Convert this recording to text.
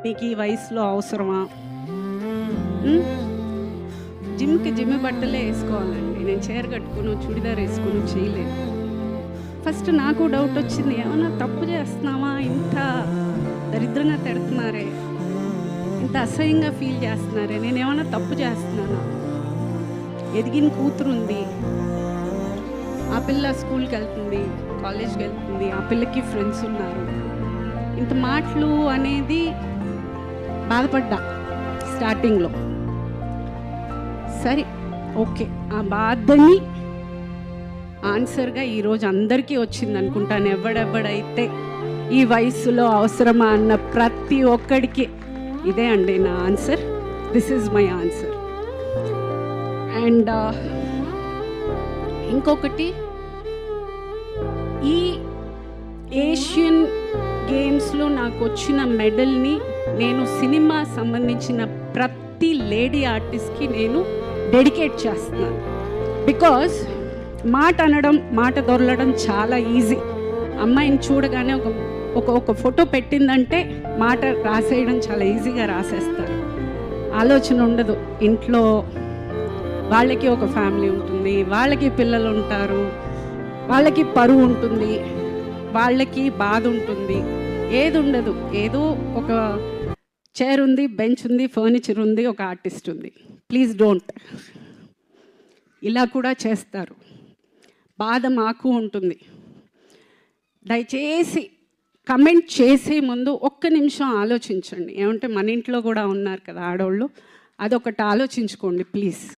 నీకు ఈ వయసులో అవసరమా? జిమ్ బట్టలే వేసుకోవాలండి. నేను చీర కట్టుకుని చుడిదార్ వేసుకుని చేయలేదు. ఫస్ట్ నాకు డౌట్ వచ్చింది, ఏమన్నా తప్పు చేస్తున్నావా? ఇంత దరిద్రంగా తిడుతున్నారే, ఇంత అసహ్యంగా ఫీల్ చేస్తున్నారే, నేను ఏమన్నా తప్పు చేస్తున్నానా? ఎదిగిన కూతురు ఉంది, ఆ పిల్ల స్కూల్కి వెళ్తుంది, కాలేజ్కి వెళ్తుంది, ఆ పిల్లకి ఫ్రెండ్స్ ఉన్నారు. ఇంత మాటలు అనేది బాధపడ్డా స్టార్టింగ్లో. సరే ఓకే, ఆ బాధని ఆన్సర్గా ఈరోజు అందరికీ వచ్చింది అనుకుంటాను. ఎవడెవడైతే ఈ వయసులో అవసరమా అన్న ప్రతి ఒక్కడికి ఇదే అండి నా answer. This is my answer. And ఇంకొకటి, ఈ ఏషియన్ గేమ్స్లో నాకు వచ్చిన మెడల్ని నేను సినిమా సంబంధించిన ప్రతి లేడీ ఆర్టిస్ట్కి నేను డెడికేట్ చేస్తున్నాను. బికాజ్ మాట అనడం, మాట దొరలడం చాలా ఈజీ. అమ్మాయిని చూడగానే ఒక ఫోటో పెట్టిందంటే మాట రాసేయడం చాలా ఈజీగా రాసేస్తారు. ఆలోచన ఉండదు. ఇంట్లో వాళ్ళకి ఒక ఫ్యామిలీ ఉంటుంది, వాళ్ళకి పిల్లలు ఉంటారు, వాళ్ళకి పరువు ఉంటుంది, వాళ్ళకి బాధ ఉంటుంది. ఏది ఉండదు. ఏదో ఒక చైర్ ఉంది, బెంచ్ ఉంది, ఫర్నిచర్ ఉంది, ఒక ఆర్టిస్ట్ ఉంది. Please don't. ఇలా కూడా చేస్తారు. బాధ మాకు ఉంటుంది. దయచేసి కమెంట్ చేసే ముందు ఒక్క నిమిషం ఆలోచించండి. ఏమంటే మన ఇంట్లో కూడా ఉన్నారు కదా ఆడవాళ్ళు, అదొకటి ఆలోచించుకోండి ప్లీజ్.